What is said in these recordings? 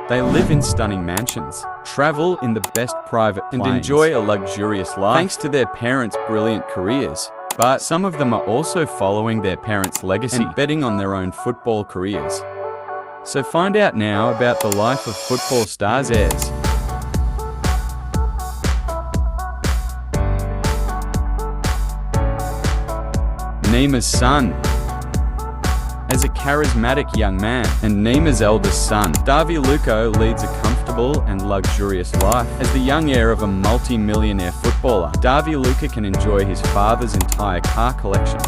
They live in stunning mansions, travel in the best private planes, and enjoy a luxurious life thanks to their parents' brilliant careers. But some of them are also following their parents' legacy and betting on their own football careers. So find out now about the life of football stars heirs. Neymar's son. As a charismatic young man and Neymar's eldest son, Davi Luka leads a comfortable and luxurious life. As the young heir of a multi-millionaire footballer, Davi Luka can enjoy his father's entire car collection.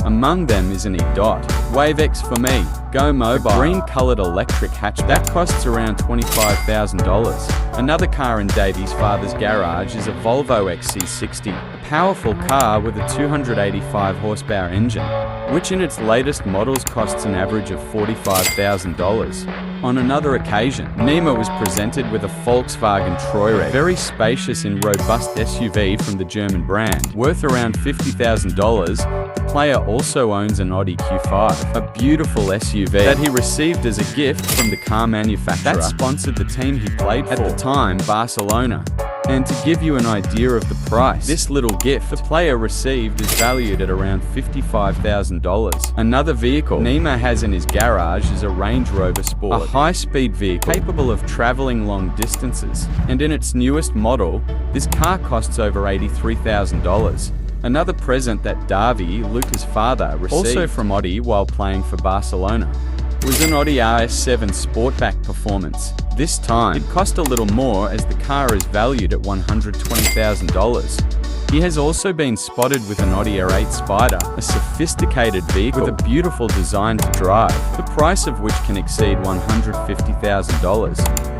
Among them is an E-Dot, WaveX for me, Go Mobile, a green-coloured electric hatchback that costs around $25,000. Another car in Davy's father's garage is a Volvo XC60, a powerful car with a 285 horsepower engine, which in its latest models costs an average of $45,000. On another occasion, Neymar was presented with a Volkswagen Touareg, a very spacious and robust SUV from the German brand, worth around $50,000. The player also owns an Audi Q5, a beautiful SUV that he received as a gift from the car manufacturer that sponsored the team he played for, at the time Barcelona. And to give you an idea of the price, this little gift the player received is valued at around $55,000. Another vehicle Neymar has in his garage is a Range Rover Sport, a high-speed vehicle capable of traveling long distances. And in its newest model, this car costs over $83,000. Another present that Davi, Luka's father, received also from Audi while playing for Barcelona was an Audi RS7 Sportback Performance. This time, it cost a little more as the car is valued at $120,000. He has also been spotted with an Audi R8 Spider, a sophisticated vehicle with a beautiful design to drive, the price of which can exceed $150,000.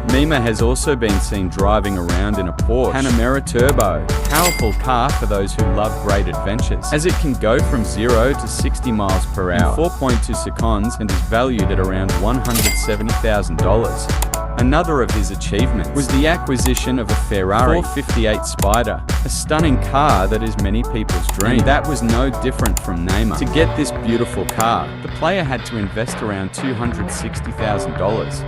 Neymar has also been seen driving around in a Porsche Panamera Turbo, a powerful car for those who love great adventures, as it can go from 0 to 60 miles per hour in 4.2 seconds and is valued at around $170,000. Another of his achievements was the acquisition of a Ferrari 458 Spider, a stunning car that is many people's dream. And that was no different from Neymar. To get this beautiful car, the player had to invest around $260,000.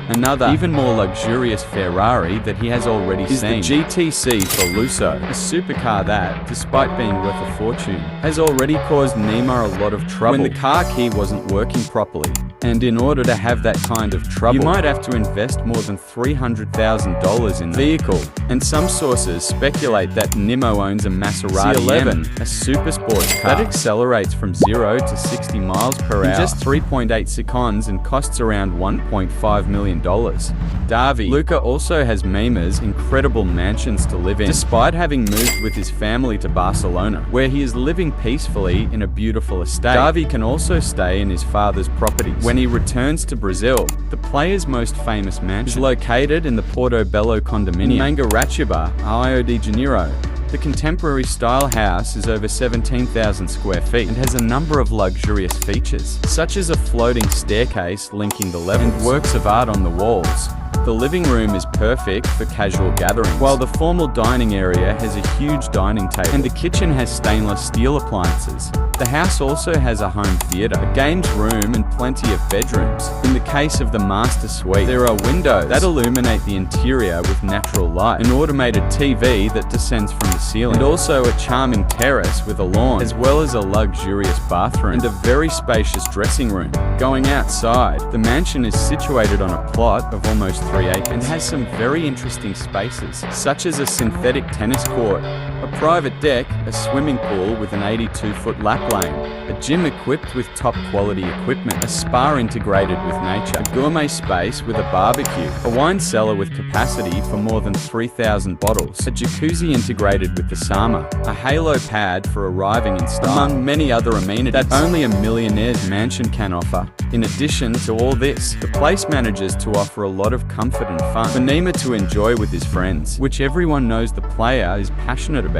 Another, even more luxurious Ferrari that he has already seen is the GTC Veloso, a supercar that, despite being worth a fortune, has already caused Neymar a lot of trouble when the car key wasn't working properly. And in order to have that kind of trouble, you might have to invest more than $300,000 in the vehicle. And some sources speculate that Nemo owns a Maserati C11, a super sports car that accelerates from 0 to 60 miles per hour in just 3.8 seconds and costs around $1.5 million. Davi Luka also has Neymar's incredible mansions to live in, despite having moved with his family to Barcelona, where he is living peacefully in a beautiful estate. Davi can also stay in his father's properties. When he returns to Brazil, the player's most famous mansion is located in the Portobello condominium in Mangaratiba, Rio de Janeiro. The contemporary style house is over 17,000 square feet and has a number of luxurious features, such as a floating staircase linking the levels and works of art on the walls. The living room is perfect for casual gatherings, while the formal dining area has a huge dining table, and the kitchen has stainless steel appliances. The house also has a home theater, a games room, and plenty of bedrooms. In the case of the master suite, there are windows that illuminate the interior with natural light, an automated TV that descends from the ceiling, and also a charming terrace with a lawn, as well as a luxurious bathroom and a very spacious dressing room. Going outside, the mansion is situated on a plot of almost 3 acres and has some very interesting spaces, such as a synthetic tennis court, a private deck, a swimming pool with an 82-foot lap lane, a gym equipped with top-quality equipment, a spa integrated with nature, a gourmet space with a barbecue, a wine cellar with capacity for more than 3,000 bottles, a jacuzzi integrated with the sauna, a halo pad for arriving in style, among many other amenities that only a millionaire's mansion can offer. In addition to all this, the place manages to offer a lot of comfort and fun for Neymar to enjoy with his friends, which everyone knows the player is passionate about.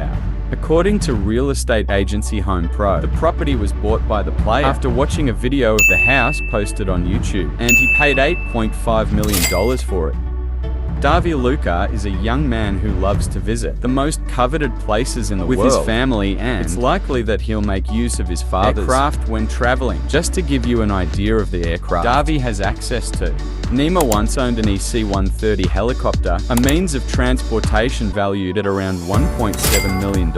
According to real estate agency Home Pro, the property was bought by the player after watching a video of the house posted on YouTube, and he paid $8.5 million for it. Davi Luca is a young man who loves to visit the most coveted places in the world with his family, and it's likely that he'll make use of his father's aircraft when traveling. Just to give you an idea of the aircraft Davi has access to, Neymar once owned an EC-130 helicopter, a means of transportation valued at around $1.7 million.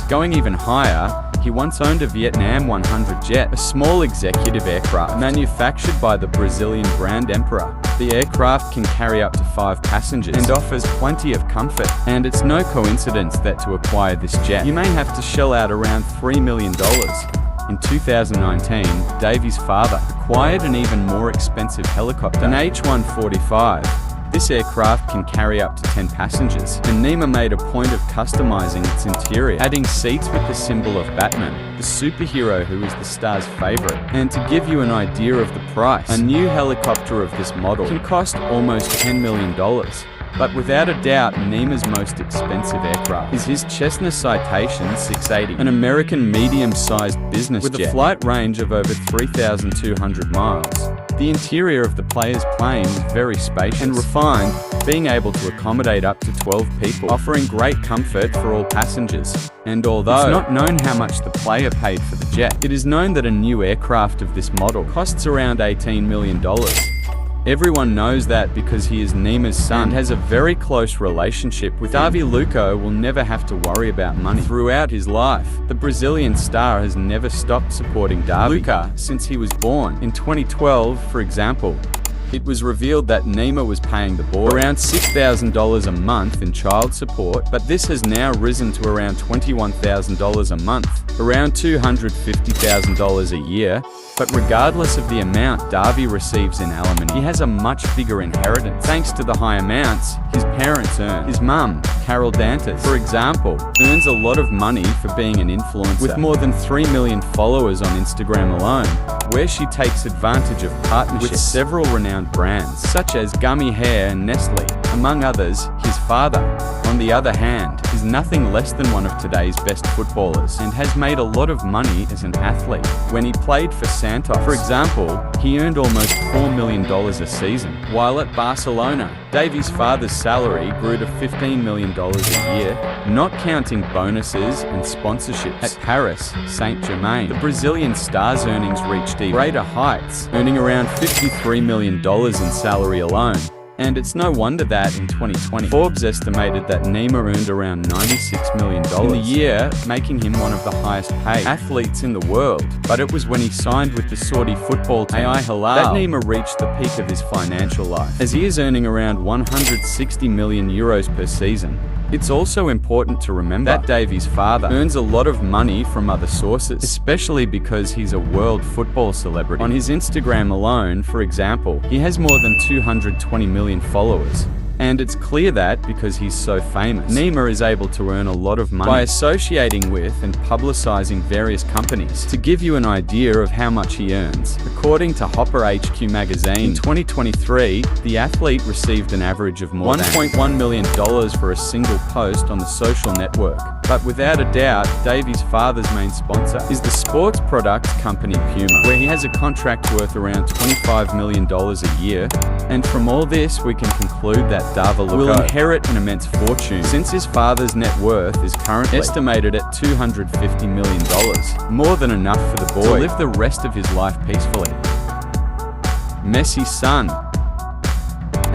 Going even higher, he once owned a Vietnam 100 jet, a small executive aircraft manufactured by the Brazilian brand Emperor. The aircraft can carry up to 5 passengers and offers plenty of comfort. And it's no coincidence that to acquire this jet, you may have to shell out around $3 million. In 2019, Davi's father acquired an even more expensive helicopter, an H-145. This aircraft can carry up to 10 passengers, and Neymar made a point of customizing its interior, adding seats with the symbol of Batman, the superhero who is the star's favorite. And to give you an idea of the price, a new helicopter of this model can cost almost $10 million. But without a doubt, Neymar's most expensive aircraft is his Cessna Citation 680, an American medium-sized business jet with a flight range of over 3,200 miles. The interior of the player's plane is very spacious and refined, being able to accommodate up to 12 people, offering great comfort for all passengers. And although it's not known how much the player paid for the jet, it is known that a new aircraft of this model costs around $18 million. Everyone knows that because he is Neymar's son and has a very close relationship with him. Davi Luca will never have to worry about money throughout his life. The Brazilian star has never stopped supporting Davi Luca since he was born. In 2012, for example, it was revealed that Neymar was paying the boy around $6,000 a month in child support, but this has now risen to around $21,000 a month, around $250,000 a year. But regardless of the amount Davi receives in alimony, he has a much bigger inheritance. Thanks to the high amounts his parents earn. His mum, Carol Dantas, for example, earns a lot of money for being an influencer, with more than 3 million followers on Instagram alone, where she takes advantage of partnerships with several renowned brands, such as Gummy Hair and Nestle, among others. His father, on the other hand, is nothing less than one of today's best footballers and has made a lot of money as an athlete. When he played for Santos, for example, he earned almost $4 million a season, while at Barcelona, Davi's father's salary grew to $15 million a year, not counting bonuses and sponsorships. At Paris Saint-Germain, the Brazilian star's earnings reached even greater heights, earning around $53 million in salary alone. And it's no wonder that in 2020, Forbes estimated that Neymar earned around $96 million in the year, making him one of the highest paid athletes in the world. But it was when he signed with the Saudi football team Al Hilal that Neymar reached the peak of his financial life, as he is earning around 160 million euros per season. It's also important to remember that Davi's father earns a lot of money from other sources, especially because he's a world football celebrity. On his Instagram alone, for example, he has more than 220 million followers. And it's clear that, because he's so famous, Neymar is able to earn a lot of money by associating with and publicizing various companies. To give you an idea of how much he earns, according to Hopper HQ magazine, in 2023, the athlete received an average of more than $1.1 million for a single post on the social network. But without a doubt, Davi's father's main sponsor is the sports products company Puma, where he has a contract worth around $25 million a year. And from all this, we can conclude that Davi Luca will inherit an immense fortune, since his father's net worth is currently estimated at $250 million, more than enough for the boy to live the rest of his life peacefully. Messi's son.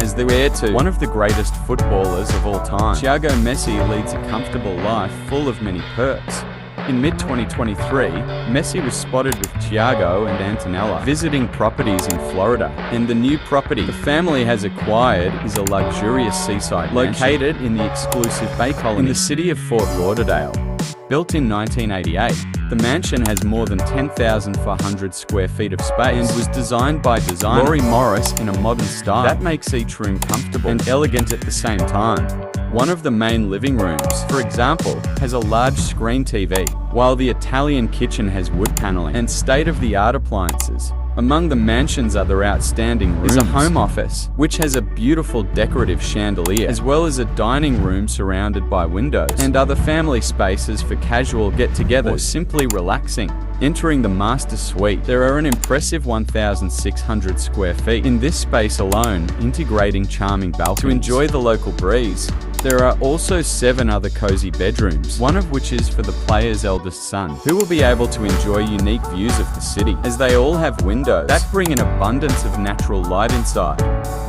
As the heir to one of the greatest footballers of all time, Thiago Messi leads a comfortable life full of many perks. In mid-2023, Messi was spotted with Thiago and Antonella visiting properties in Florida, and the new property the family has acquired is a luxurious seaside located in the exclusive Bay Colony in the city of Fort Lauderdale. Built in 1988, the mansion has more than 10,400 square feet of space and was designed by designer Laurie Morris in a modern style that makes each room comfortable and elegant at the same time. One of the main living rooms, for example, has a large screen TV, while the Italian kitchen has wood paneling and state-of-the-art appliances. Among the mansion's other outstanding rooms is a home office, which has a beautiful decorative chandelier, as well as a dining room surrounded by windows, and other family spaces for casual get-togethers or simply relaxing. Entering the master suite, there are an impressive 1,600 square feet in this space alone, integrating charming balconies. To enjoy the local breeze, there are also 7 other cozy bedrooms, one of which is for the player's eldest son, who will be able to enjoy unique views of the city, as they all have windows that bring an abundance of natural light inside.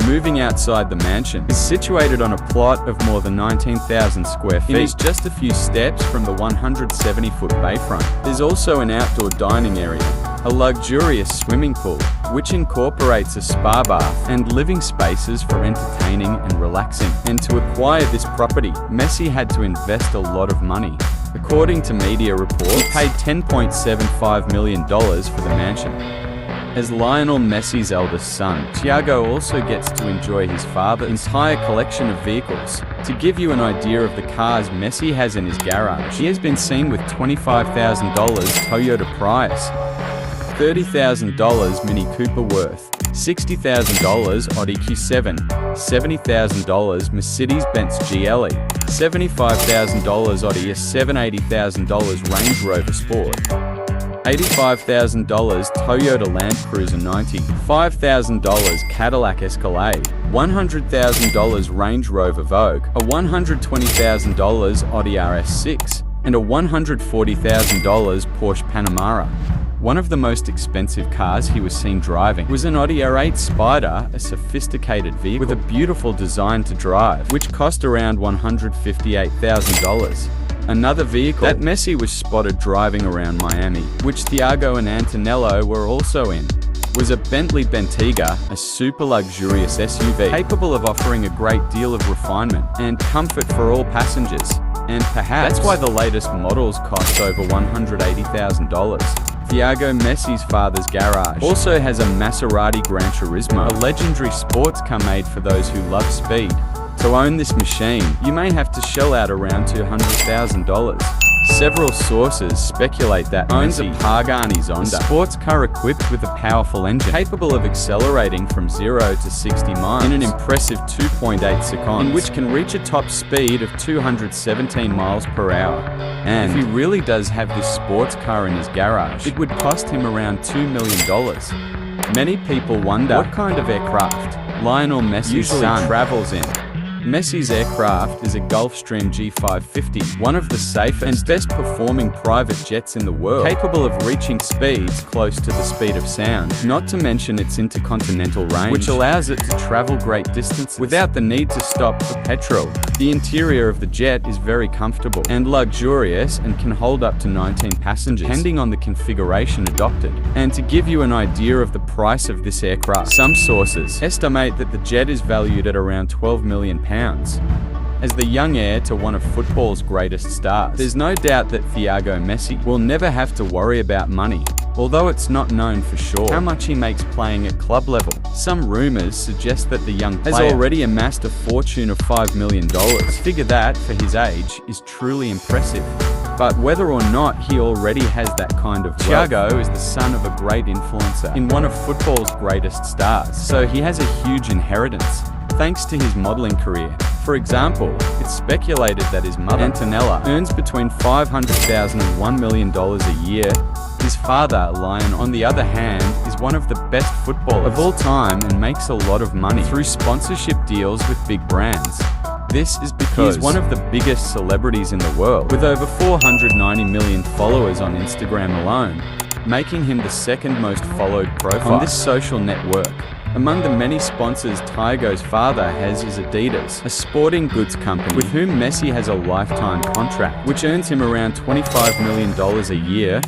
Moving outside the mansion is situated on a plot of more than 19,000 square feet. It is just a few steps from the 170-foot bayfront. There's also an outdoor dining area, a luxurious swimming pool, which incorporates a spa bath, and living spaces for entertaining and relaxing. And to acquire this property, Messi had to invest a lot of money. According to media reports, he paid $10.75 million for the mansion. As Lionel Messi's eldest son, Thiago also gets to enjoy his father's entire collection of vehicles. To give you an idea of the cars Messi has in his garage, he has been seen with $25,000 Toyota Prius, $30,000 Mini Cooper Worth, $60,000 Audi Q7, $70,000 Mercedes-Benz GLE, $75,000 Audi S7, $80,000 Range Rover Sport, $85,000 Toyota Land Cruiser 90, $5,000 Cadillac Escalade, $100,000 Range Rover Vogue, a $120,000 Audi RS6, and a $140,000 Porsche Panamera. One of the most expensive cars he was seen driving was an Audi R8 Spyder, a sophisticated vehicle with a beautiful design to drive, which cost around $158,000. Another vehicle that Messi was spotted driving around Miami, which Thiago and Antonello were also in, was a Bentley Bentayga, a super luxurious SUV capable of offering a great deal of refinement and comfort for all passengers. And perhaps that's why the latest models cost over $180,000. Thiago Messi's father's garage also has a Maserati Gran Turismo, a legendary sports car made for those who love speed. To own this machine, you may have to shell out around $200,000. Several sources speculate that owns a Pagani Zonda, a sports car equipped with a powerful engine capable of accelerating from 0 to 60 miles in an impressive 2.8 seconds, and which can reach a top speed of 217 miles per hour. And if he really does have this sports car in his garage, it would cost him around $2 million. Many people wonder what kind of aircraft Lionel Messi usually travels in. Messi's aircraft is a Gulfstream G550, one of the safest and best performing private jets in the world, capable of reaching speeds close to the speed of sound, not to mention its intercontinental range, which allows it to travel great distances without the need to stop for petrol. The interior of the jet is very comfortable and luxurious and can hold up to 19 passengers, depending on the configuration adopted. And to give you an idea of the price of this aircraft, some sources estimate that the jet is valued at around £12 million. As the young heir to one of football's greatest stars, there's no doubt that Thiago Messi will never have to worry about money, although it's not known for sure how much he makes playing at club level. Some rumors suggest that the young player has already amassed a fortune of $5 million, a figure that, for his age, is truly impressive. But whether or not he already has that kind of wealth, Thiago is the son of a great influencer in one of football's greatest stars, so he has a huge inheritance, thanks to his modeling career. For example, it's speculated that his mother, Antonella, earns between $500,000 and $1 million a year. His father, Lion, on the other hand, is one of the best footballers of all time and makes a lot of money through sponsorship deals with big brands. This is because he's one of the biggest celebrities in the world, with over 490 million followers on Instagram alone, making him the second most followed profile on this social network. Among the many sponsors Thiago's father has is Adidas, a sporting goods company with whom Messi has a lifetime contract, which earns him around $25 million a year.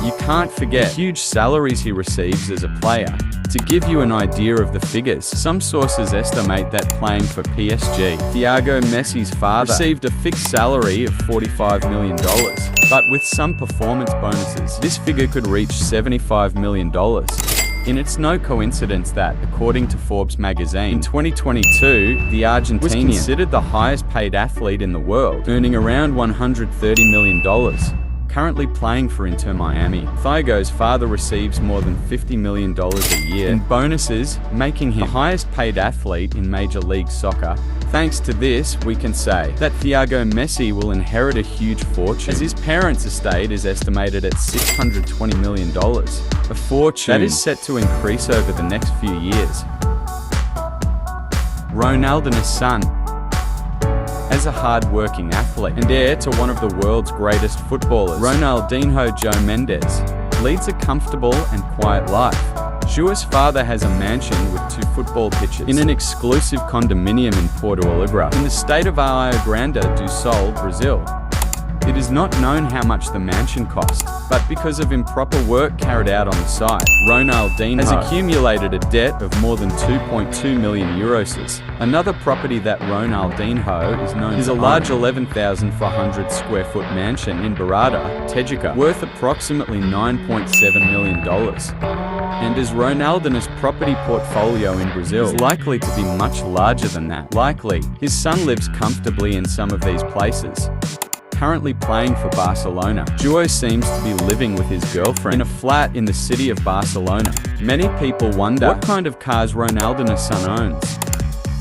You can't forget the huge salaries he receives as a player. To give you an idea of the figures, some sources estimate that playing for PSG, Thiago Messi's father received a fixed salary of $45 million. But with some performance bonuses, this figure could reach $75 million. And it's no coincidence that, according to Forbes magazine, in 2022, the Argentinian was considered the highest paid athlete in the world, earning around $130 million. currently playing for Inter Miami. Thiago's father receives more than $50 million a year in bonuses, making him the highest paid athlete in Major League Soccer. Thanks to this, we can say that Thiago Messi will inherit a huge fortune, as his parents' estate is estimated at $620 million, a fortune that is set to increase over the next few years. Ronaldo's son. As a hard-working athlete and heir to one of the world's greatest footballers, Ronaldinho João Mendes leads a comfortable and quiet life. João's father has a mansion with 2 football pitches in an exclusive condominium in Porto Alegre, in the state of Rio Grande do Sul, Brazil. It is not known how much the mansion cost, but because of improper work carried out on the site, Ronaldinho has accumulated a debt of more than 2.2 million euros. Another property that Ronaldinho is known is a large 11,400 square foot mansion in Barada, Tejica, worth approximately $9.7 million. And as Ronaldinho's property portfolio in Brazil is likely to be much larger than that, likely his son lives comfortably in some of these places. Currently playing for Barcelona, João seems to be living with his girlfriend in a flat in the city of Barcelona. Many people wonder what kind of cars Ronaldinho's son owns.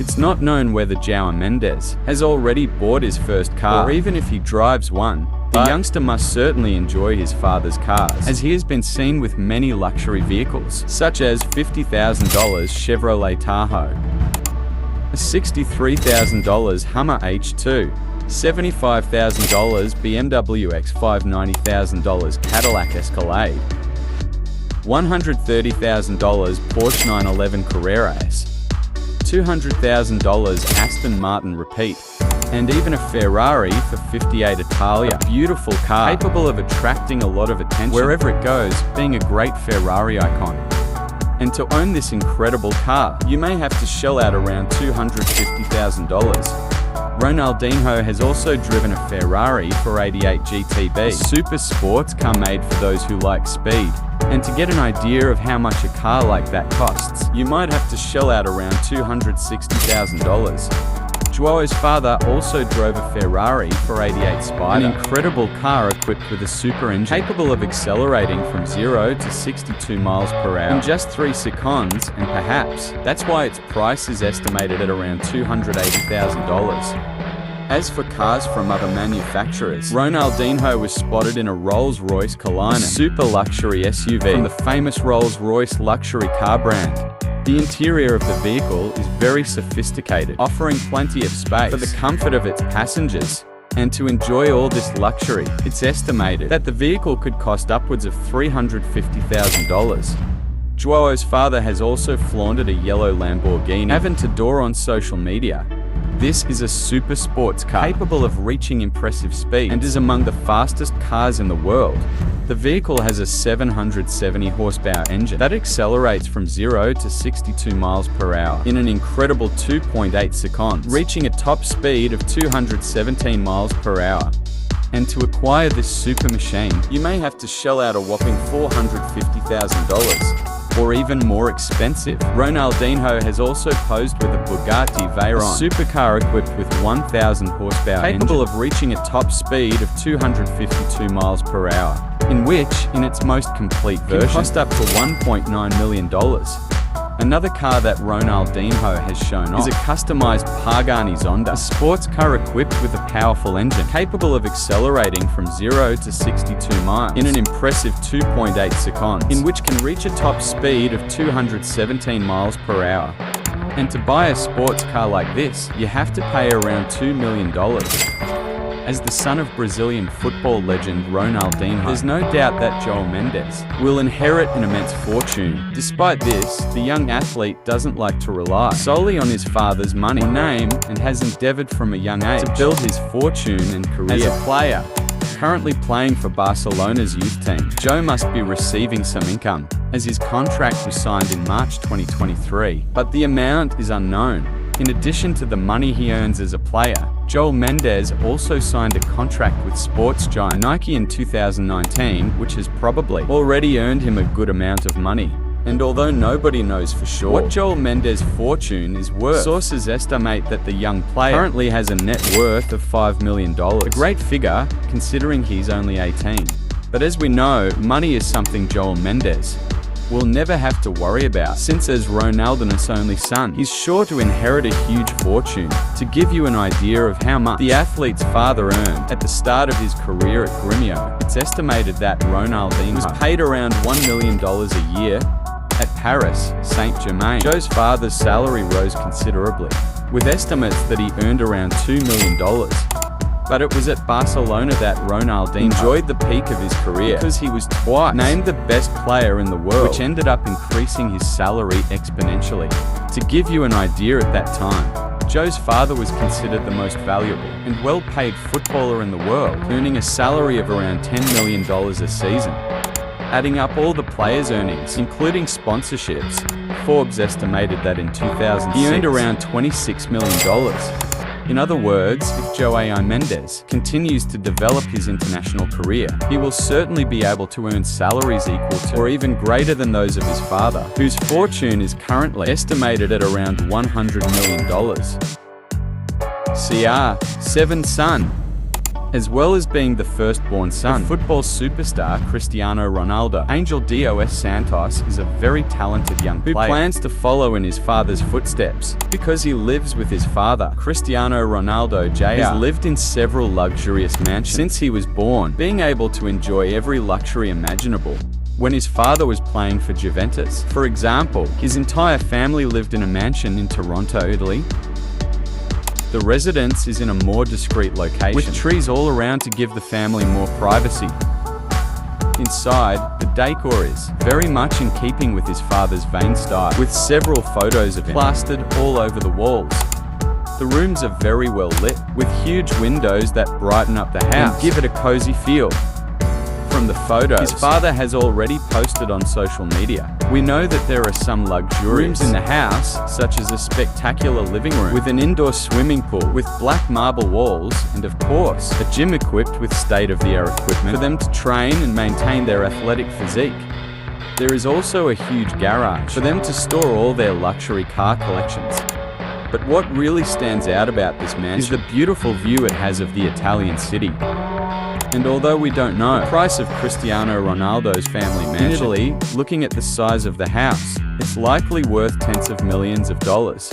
It's not known whether João Mendes has already bought his first car, or even if he drives one. The youngster must certainly enjoy his father's cars, as he has been seen with many luxury vehicles, such as $50,000 Chevrolet Tahoe, a $63,000 Hummer H2, $75,000 BMW X5, $90,000 Cadillac Escalade, $130,000 Porsche 911 Carrera S, $200,000 Aston Martin Repeat, and even a Ferrari for 58 Italia. A beautiful car capable of attracting a lot of attention wherever it goes, being a great Ferrari icon. And to own this incredible car, you may have to shell out around $250,000. Ronaldinho has also driven a Ferrari 488 GTB, a super sports car made for those who like speed. And to get an idea of how much a car like that costs, you might have to shell out around $260,000. João's father also drove a Ferrari 488 Spider, an incredible car equipped with a super engine capable of accelerating from 0 to 62 miles per hour in just 3 seconds, and perhaps that's why its price is estimated at around $280,000. As for cars from other manufacturers, Ronaldinho was spotted in a Rolls-Royce Colina, a super luxury SUV from the famous Rolls-Royce luxury car brand. The interior of the vehicle is very sophisticated, offering plenty of space for the comfort of its passengers. And to enjoy all this luxury, it's estimated that the vehicle could cost upwards of $350,000. João's father has also flaunted a yellow Lamborghini Aventador on social media. This is a super sports car capable of reaching impressive speed and is among the fastest cars in the world. The vehicle has a 770 horsepower engine that accelerates from 0 to 62 miles per hour in an incredible 2.8 seconds, reaching a top speed of 217 miles per hour. And to acquire this super machine, you may have to shell out a whopping $450,000. Or even more expensive. Ronaldinho has also posed with a Bugatti Veyron, a supercar equipped with 1,000 horsepower capable of reaching a top speed of 252 miles per hour, in which, in its most complete version, can cost up to $1.9 million. Another car that Ronaldinho has shown off is a customized Pagani Zonda, a sports car equipped with a powerful engine capable of accelerating from 0 to 62 miles in an impressive 2.8 seconds, in which can reach a top speed of 217 miles per hour. And to buy a sports car like this, you have to pay around $2 million. As the son of Brazilian football legend Ronaldinho, there's no doubt that João Mendes will inherit an immense fortune. Despite this, the young athlete doesn't like to rely solely on his father's money or name, and has endeavored from a young age to build his fortune and career. As a player, currently playing for Barcelona's youth team, João must be receiving some income, as his contract was signed in March 2023, but the amount is unknown. In addition to the money he earns as a player, João Mendes also signed a contract with sports giant Nike in 2019, which has probably already earned him a good amount of money. And although nobody knows for sure what João Mendes' fortune is worth, sources estimate that the young player currently has a net worth of $5 million, a great figure considering he's only 18. But as we know, money is something Joel Mendes will never have to worry about, since as Ronaldo's only son, he's sure to inherit a huge fortune. To give you an idea of how much the athlete's father earned at the start of his career at Gremio, it's estimated that Ronaldo was paid around $1 million a year at Paris Saint-Germain. Joe's father's salary rose considerably, with estimates that he earned around $2 million. But it was at Barcelona that Ronaldo enjoyed the peak of his career, because he was twice named the best player in the world, which ended up increasing his salary exponentially. To give you an idea at that time, Joe's father was considered the most valuable and well-paid footballer in the world, earning a salary of around $10 million a season. Adding up all the players' earnings, including sponsorships, Forbes estimated that in 2006, he earned around $26 million. In other words, if Joel Mendes continues to develop his international career, he will certainly be able to earn salaries equal to or even greater than those of his father, whose fortune is currently estimated at around $100 million. CR7 son. As well as being the firstborn son of football superstar Cristiano Ronaldo, Angel Dos Santos is a very talented young player who plans to follow in his father's footsteps. Because he lives with his father, Cristiano Ronaldo Jr. has lived in several luxurious mansions since he was born, being able to enjoy every luxury imaginable. When his father was playing for Juventus, for example, his entire family lived in a mansion in Toronto, Italy. The residence is in a more discreet location, with trees all around to give the family more privacy. Inside, the decor is very much in keeping with his father's vain style, with several photos of him plastered all over the walls. The rooms are very well lit, with huge windows that brighten up the house and give it a cozy feel. From the photos his father has already posted on social media, we know that there are some luxurious rooms in the house, such as a spectacular living room with an indoor swimming pool with black marble walls, and of course, a gym equipped with state-of-the-art equipment for them to train and maintain their athletic physique. There is also a huge garage for them to store all their luxury car collections. But what really stands out about this mansion is the beautiful view it has of the Italian city. And although we don't know the price of Cristiano Ronaldo's family mansion in Italy, looking at the size of the house, it's likely worth tens of millions of dollars.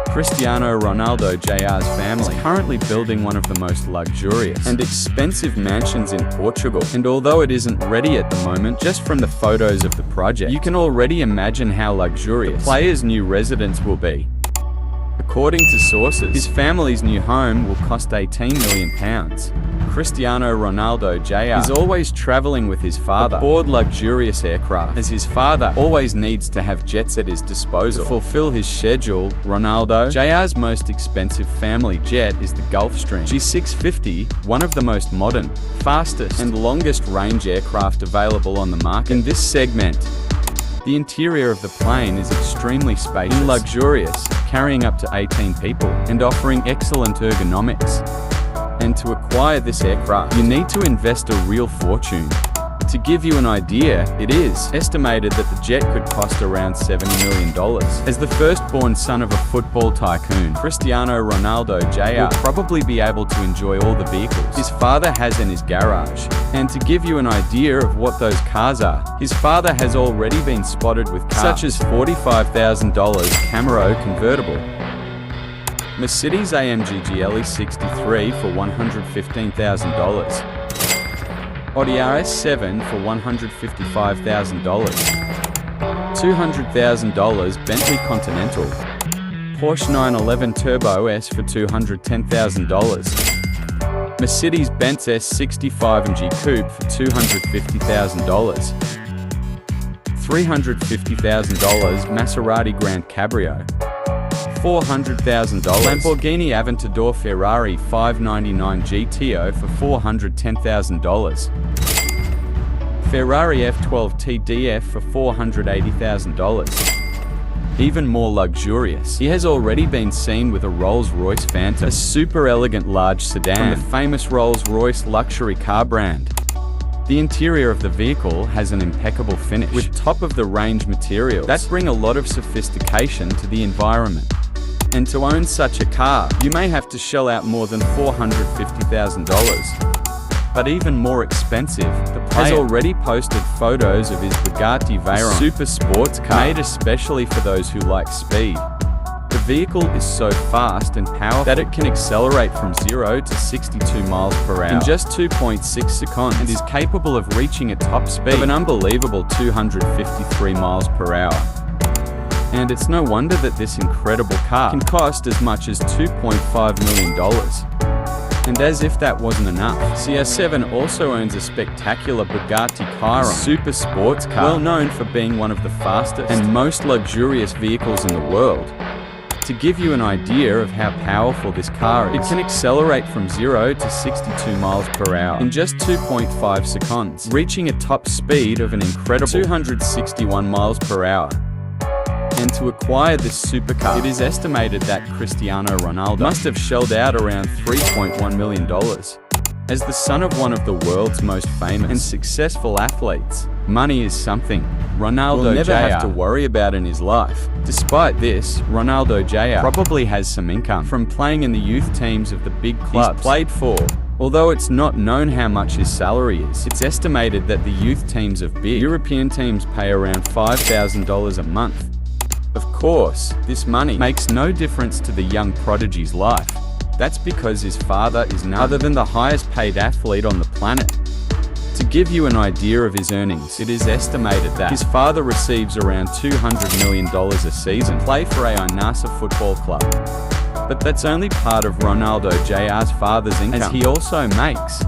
Cristiano Ronaldo Jr.'s family is currently building one of the most luxurious and expensive mansions in Portugal, and although it isn't ready at the moment, just from the photos of the project, you can already imagine how luxurious the player's new residence will be. According to sources, his family's new home will cost £18 million. Cristiano Ronaldo Jr. is always traveling with his father aboard luxurious aircraft, as his father always needs to have jets at his disposal to fulfill his schedule. Ronaldo Jr.'s most expensive family jet is the Gulfstream G650, one of the most modern, fastest, and longest-range aircraft available on the market. In this segment, the interior of the plane is extremely spacious and luxurious, carrying up to 18 people and offering excellent ergonomics. And to acquire this aircraft, you need to invest a real fortune. To give you an idea, it is estimated that the jet could cost around $70 million. As the firstborn son of a football tycoon, Cristiano Ronaldo Jr. will probably be able to enjoy all the vehicles his father has in his garage. And to give you an idea of what those cars are, his father has already been spotted with cars such as $45,000 Camaro convertible, Mercedes-AMG GLE 63 for $115,000, Audi RS7 for $155,000, $200,000 Bentley Continental, Porsche 911 Turbo S for $210,000, Mercedes-Benz S65 AMG Coupe for $250,000, $350,000 Maserati Grand Cabrio, $400,000 Lamborghini Aventador Ferrari 599 GTO for $410,000, Ferrari F12 TDF for $480,000. Even more luxurious, he has already been seen with a Rolls-Royce Phantom, a super elegant large sedan from the famous Rolls-Royce luxury car brand. The interior of the vehicle has an impeccable finish, with top-of-the-range materials that bring a lot of sophistication to the environment. And to own such a car, you may have to shell out more than $450,000. But even more expensive, the player has already posted photos of his Bugatti Veyron super sports car, made especially for those who like speed. The vehicle is so fast and powerful that it can accelerate from 0 to 62 miles per hour in just 2.6 seconds and is capable of reaching a top speed of an unbelievable 253 miles per hour. And it's no wonder that this incredible car can cost as much as $2.5 million. And as if that wasn't enough, CR7 also owns a spectacular Bugatti Chiron super sports car, well known for being one of the fastest and most luxurious vehicles in the world. To give you an idea of how powerful this car is, it can accelerate from 0 to 62 miles per hour in just 2.5 seconds, reaching a top speed of an incredible 261 miles per hour. And to acquire this supercar, it is estimated that Cristiano Ronaldo must have shelled out around $3.1 million. As the son of one of the world's most famous and successful athletes, money is something Ronaldo will never have to worry about in his life. Despite this, Ronaldo Jr. probably has some income from playing in the youth teams of the big clubs he's played for. Although it's not known how much his salary is, it's estimated that the youth teams of big European teams pay around $5,000 a month. Of course, this money makes no difference to the young prodigy's life. That's because his father is none other than the highest paid athlete on the planet. To give you an idea of his earnings, it is estimated that his father receives around $200 million a season to play for Al Nassr football club. But that's only part of Ronaldo Jr.'s father's income, as he also makes